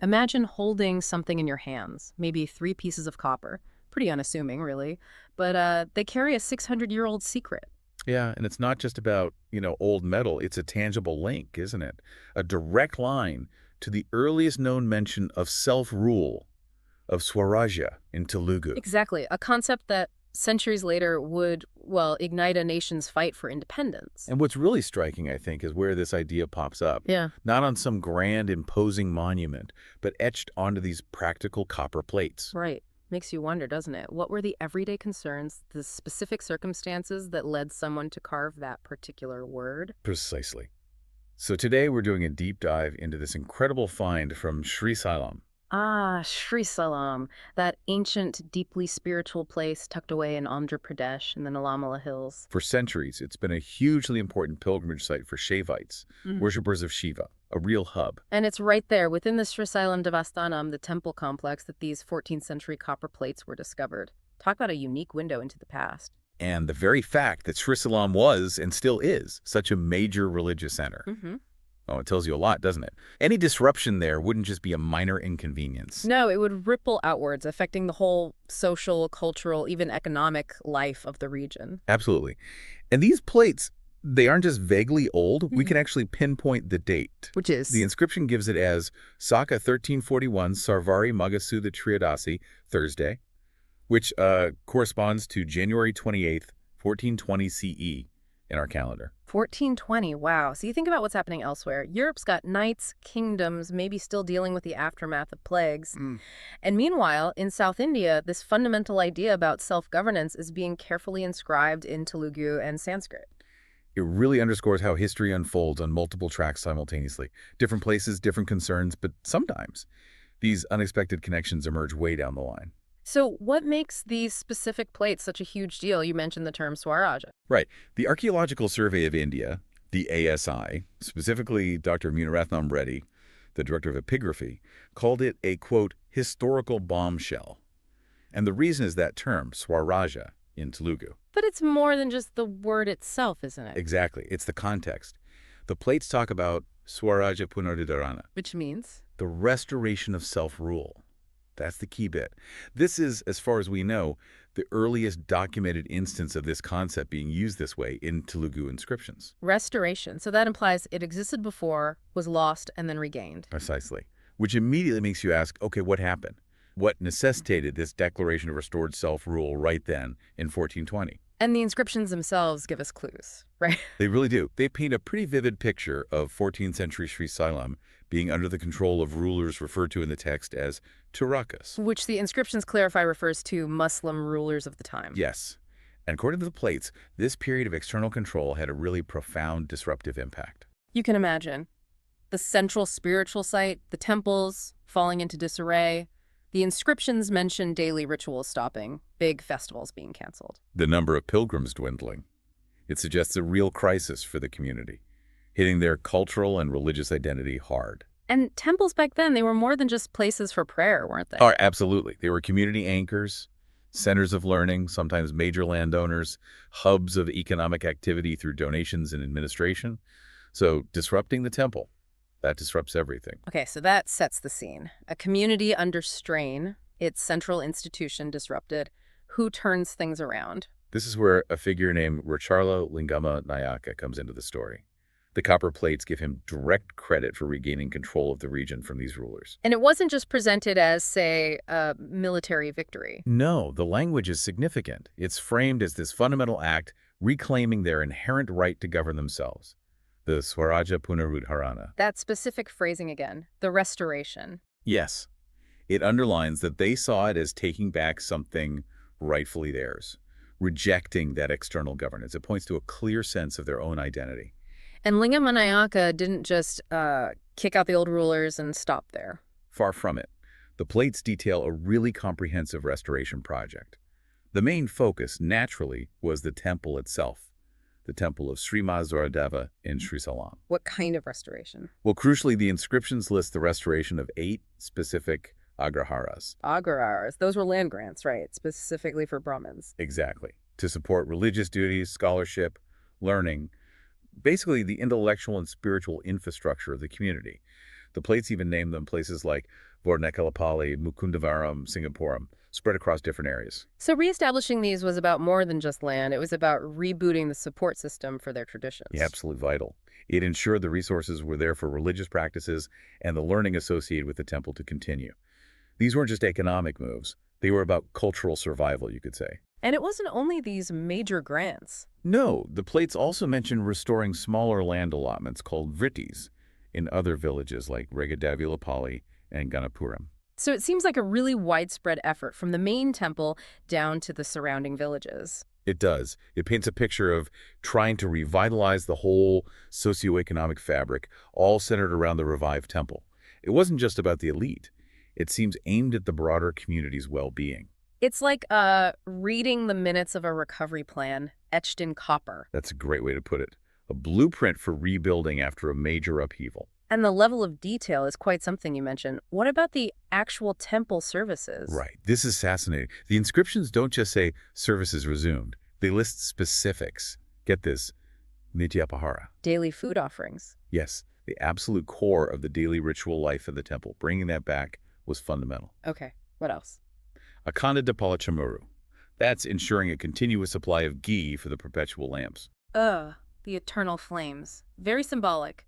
Imagine holding something in your hands, maybe 3 pieces of copper. Pretty unassuming, really. But they carry a 600-year-old secret. Yeah, and it's not just about, old metal. It's a tangible link, isn't it? A direct line to the earliest known mention of self-rule, of Swarajya in Telugu. Exactly. A concept that centuries later would, well, ignite a nation's fight for independence. And what's really striking, I think, is where this idea pops up. Yeah. Not on some grand, imposing monument, but etched onto these practical copper plates. Right. Makes you wonder, doesn't it? What were the everyday concerns, the specific circumstances that led someone to carve that particular word? Precisely. So today we're doing a deep dive into this incredible find from Srisailam. Ah, Srisailam, that ancient, deeply spiritual place tucked away in Andhra Pradesh in the Nalamala Hills. For centuries, it's been a hugely important pilgrimage site for Shaivites, worshippers of Shiva, a real hub. And it's right there within the Srisailam Devasthanam, the temple complex, that these 14th century copper plates were discovered. Talk about a unique window into the past. And the very fact that Srisailam was, and still is, such a major religious center. Oh, it tells you a lot, doesn't it? Any disruption there wouldn't just be a minor inconvenience. No, it would ripple outwards, affecting the whole social, cultural, even economic life of the region. Absolutely. And these plates, they aren't just vaguely old. We can actually pinpoint the date. Which is? The inscription gives it as Saka 1341 Sarvari Magasudha Triadasi, Thursday, which corresponds to January 28th, 1420 CE in our calendar. 1420, wow. So you think about what's happening elsewhere. Europe's got knights, kingdoms, maybe still dealing with the aftermath of plagues. And meanwhile, in South India, this fundamental idea about self-governance is being carefully inscribed in Telugu and Sanskrit. It really underscores how history unfolds on multiple tracks simultaneously. Different places, different concerns, but sometimes these unexpected connections emerge way down the line. So what makes these specific plates such a huge deal? You mentioned the term Swarajya. Right. The Archaeological Survey of India, the ASI, specifically Dr. Munarathnam Reddy, the director of epigraphy, called it a, quote, historical bombshell. And the reason is that term, Swarajya, in Telugu. But it's more than just the word itself, isn't it? Exactly. It's the context. The plates talk about Swarajya Punardharana, Which means? the restoration of self-rule. That's the key bit. This is, as far as we know, the earliest documented instance of this concept being used this way in Telugu inscriptions. Restoration. So that implies it existed before, was lost, and then regained. Precisely. Which immediately makes you ask, okay, what happened? What necessitated this declaration of restored self-rule right then in 1420? And the inscriptions themselves give us clues, right? They really do. They paint a pretty vivid picture of 14th century Srisailam being under the control of rulers referred to in the text as Turakas. Which the inscriptions clarify refers to Muslim rulers of the time. Yes. And according to the plates, this period of external control had a really profound disruptive impact. You can imagine. The central spiritual site, the temples falling into disarray. The inscriptions mention daily rituals stopping, big festivals being canceled. The number of pilgrims dwindling. It suggests a real crisis for the community, hitting their cultural and religious identity hard. And temples back then, they were more than just places for prayer, weren't they? Oh, absolutely. They were community anchors, centers of learning, sometimes major landowners, hubs of economic activity through donations and administration. So disrupting the temple, that disrupts everything. Okay, so that sets the scene. A community under strain, its central institution disrupted. Who turns things around? This is where a figure named Recharla Lingama Nayaka comes into the story. The copper plates give him direct credit for regaining control of the region from these rulers. And it wasn't just presented as, say, a military victory. No, the language is significant. It's framed as this fundamental act reclaiming their inherent right to govern themselves. The Swarajya Punarudharana. That specific phrasing again, the restoration. Yes. It underlines that they saw it as taking back something rightfully theirs, rejecting that external governance. It points to a clear sense of their own identity. And Lingama Nayaka didn't just kick out the old rulers and stop there. Far from it. The plates detail a really comprehensive restoration project. The main focus, naturally, was the temple itself, the temple of Sri Zoradeva in Srisailam. What kind of restoration? Well, crucially, the inscriptions list the restoration of 8 specific agraharas. Agraharas. Those were land grants, right? Specifically for Brahmins. Exactly. To support religious duties, scholarship, learning, basically the intellectual and spiritual infrastructure of the community. The plates even name them places like Vornakalapalli, Mukundavaram, Singapuram, spread across different areas. So reestablishing these was about more than just land. It was about rebooting the support system for their Yeah, traditions. absolutely vital. It ensured the resources were there for religious practices and the learning associated with the temple to continue. These weren't just economic moves. They were about cultural survival, you could say. And it wasn't only these major grants. No, the plates also mention restoring smaller land allotments called vrittis in other villages like Regadavulapalli and Ganapuram. So it seems like a really widespread effort from the main temple down to the surrounding villages. It does. It paints a picture of trying to revitalize the whole socioeconomic fabric, all centered around the revived temple. It wasn't just about the elite. It seems aimed at the broader community's well-being. It's like reading the minutes of a recovery plan etched in copper. That's a great way to put it. A blueprint for rebuilding after a major upheaval. And the level of detail is quite something you mentioned. What about the actual temple services? Right. This is fascinating. The inscriptions don't just say services resumed. They list specifics. Get this, Nityapahara. Daily food offerings. Yes, the absolute core of the daily ritual life of the temple. Bringing that back was fundamental. Okay, what else? Akanda Palachamuru. That's ensuring a continuous supply of ghee for the perpetual lamps. The eternal flames. Very symbolic.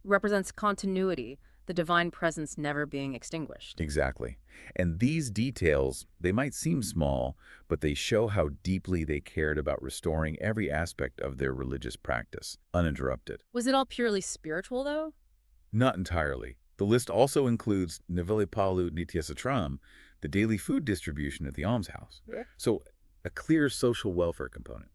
Represents continuity, the divine presence never being extinguished. Exactly. And these details, they might seem small, but they show how deeply they cared about restoring every aspect of their religious practice, uninterrupted. Was it all purely spiritual, though? Not entirely. The list also includes Nivelipalu Nityasatram, the daily food distribution at the almshouse. So a clear social welfare component,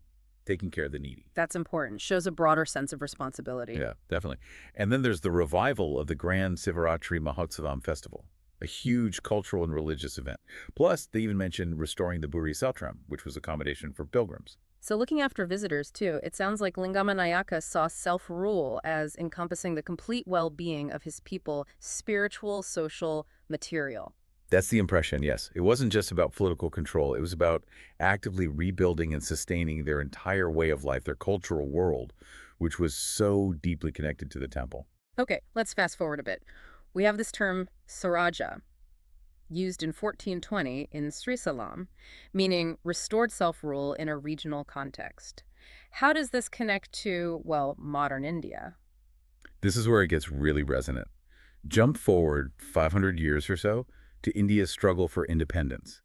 taking care of the needy. That's important. Shows a broader sense of responsibility. Yeah, definitely. And then there's the revival of the Grand Sivaratri Mahotsavam festival, a huge cultural and religious event. Plus, they even mentioned restoring the Buri Saltram, which was accommodation for pilgrims. So looking after visitors, too, it sounds like Lingama Nayaka saw self-rule as encompassing the complete well-being of his people, spiritual, social, material. That's the impression, yes. It wasn't just about political control. It was about actively rebuilding and sustaining their entire way of life, their cultural world, which was so deeply connected to the temple. Okay, let's fast forward a bit. We have this term, Swarajya, used in 1420 in Srisailam, meaning restored self-rule in a regional context. How does this connect to, well, modern India? This is where it gets really resonant. Jump forward 500 years or so to India's struggle for independence.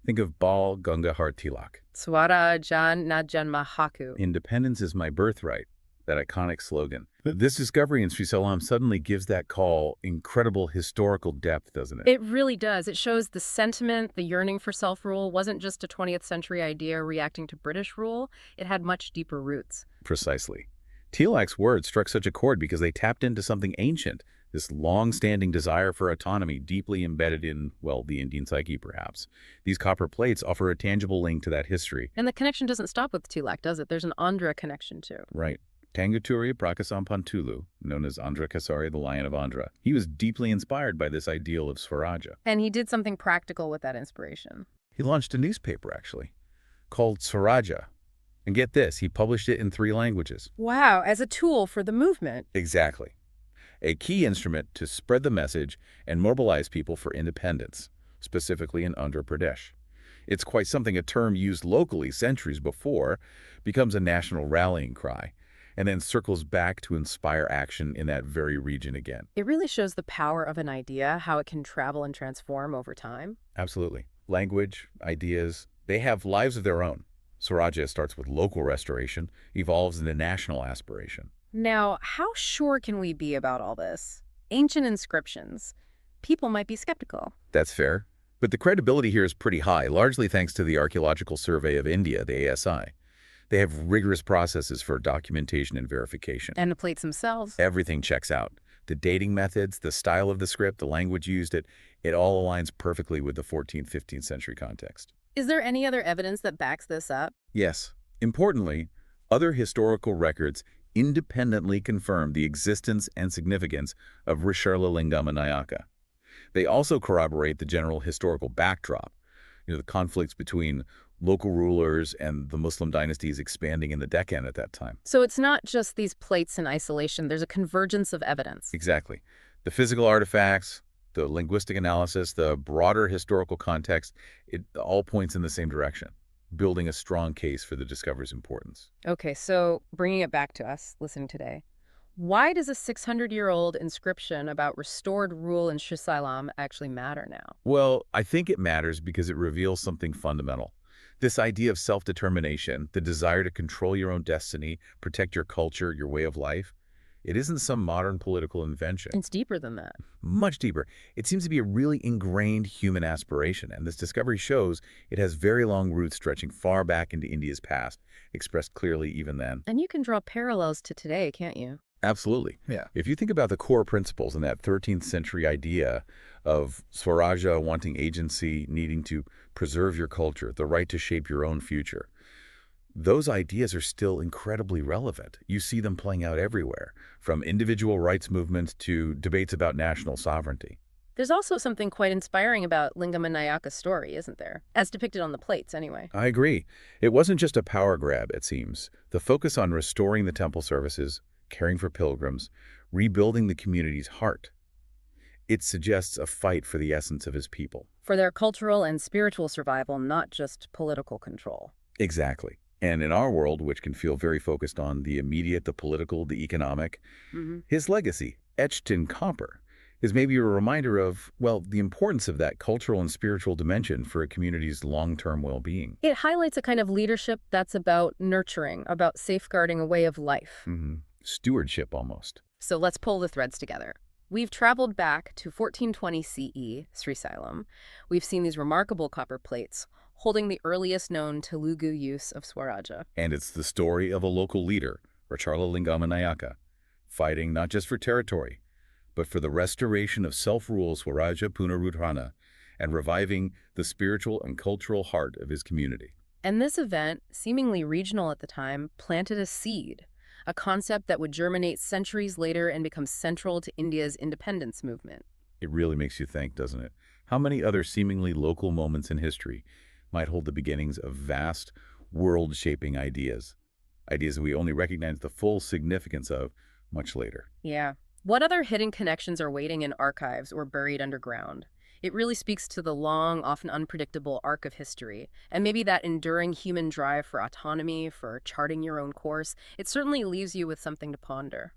Think of Bal Gangadhar Tilak. Swarajya na Janmahaku. Independence is my birthright, that iconic slogan. This discovery in Srisailam suddenly gives that call incredible historical depth, doesn't it? It really does. It shows the sentiment, the yearning for self-rule wasn't just a 20th century idea reacting to British rule. It had much deeper roots. Precisely. Tilak's words struck such a chord because they tapped into something ancient, this long-standing desire for autonomy deeply embedded in, well, the Indian psyche, perhaps. These copper plates offer a tangible link to that history. And the connection doesn't stop with Tilak, does it? There's an Andhra connection, too. Right. Tanguturi Prakasam Pantulu, known as Andhra Kasari, the Lion of Andhra. He was deeply inspired by this ideal of Swarajya. And he did something practical with that inspiration. He launched a newspaper, actually, called Swarajya. And get this, he published it in 3 languages. Wow, as a tool for the movement. Exactly. A key instrument to spread the message and mobilize people for independence, specifically in Andhra Pradesh. It's quite something. A term used locally centuries before becomes a national rallying cry, and then circles back to inspire action in that very region again. It really shows the power of an idea, how it can travel and transform over time. Absolutely. Language, ideas, they have lives of their own. Swarajya starts with local restoration, evolves into national aspiration. Now, how sure can we be about all this? Ancient inscriptions. People might be skeptical. That's fair. But the credibility here is pretty high, largely thanks to the Archaeological Survey of India, the ASI. They have rigorous processes for documentation and verification. And the plates themselves. Everything checks out. The dating methods, the style of the script, the language used, it all aligns perfectly with the 14th, 15th century context. Is there any other evidence that backs this up? Yes. Importantly, other historical records independently confirm the existence and significance of Recharla Lingama Nayaka. They also corroborate the general historical backdrop, the conflicts between local rulers and the Muslim dynasties expanding in the Deccan at that time. So it's not just these plates in isolation. There's a convergence of evidence. Exactly. The physical artifacts, the linguistic analysis, the broader historical context, it all points in the same direction, building a strong case for the discovery's importance. Okay, so bringing it back to us listening today. Why does a 600-year-old inscription about restored rule in Srisailam actually matter now? Well, I think it matters because it reveals something fundamental. This idea of self-determination, the desire to control your own destiny, protect your culture, your way of life, it isn't some modern political invention. It's deeper than that. Much deeper. It seems to be a really ingrained human aspiration, and this discovery shows it has very long roots stretching far back into India's past, expressed clearly even then. And you can draw parallels to today, can't you? Absolutely. Yeah. If you think about the core principles in that 13th century idea of Swarajya wanting agency, needing to preserve your culture, the right to shape your own future, those ideas are still incredibly relevant. You see them playing out everywhere, from individual rights movements to debates about national sovereignty. There's also something quite inspiring about Lingama Nayaka's story, isn't there? As depicted on the plates, anyway. I agree. It wasn't just a power grab, it seems. The focus on restoring the temple services, caring for pilgrims, rebuilding the community's heart. It suggests a fight for the essence of his people. For their cultural and spiritual survival, not just political control. Exactly. And in our world, which can feel very focused on the immediate, the political, the economic, his legacy, etched in copper, is maybe a reminder of, well, the importance of that cultural and spiritual dimension for a community's long-term well-being. It highlights a kind of leadership that's about nurturing, about safeguarding a way of life. Stewardship, almost. So let's pull the threads together. We've traveled back to 1420 CE, Srisailam. We've seen these remarkable copper plates holding the earliest known Telugu use of Swarajya. And it's the story of a local leader, Recharla Lingama Nayaka, fighting not just for territory, but for the restoration of self-rule Swarajya Punarudhrana and reviving the spiritual and cultural heart of his community. And this event, seemingly regional at the time, planted a seed, a concept that would germinate centuries later and become central to India's independence movement. It really makes you think, doesn't it? How many other seemingly local moments in history might hold the beginnings of vast, world-shaping ideas that we only recognize the full significance of much later. Yeah. What other hidden connections are waiting in archives or buried underground? It really speaks to the long, often unpredictable arc of history, and maybe that enduring human drive for autonomy, for charting your own course. It certainly leaves you with something to ponder.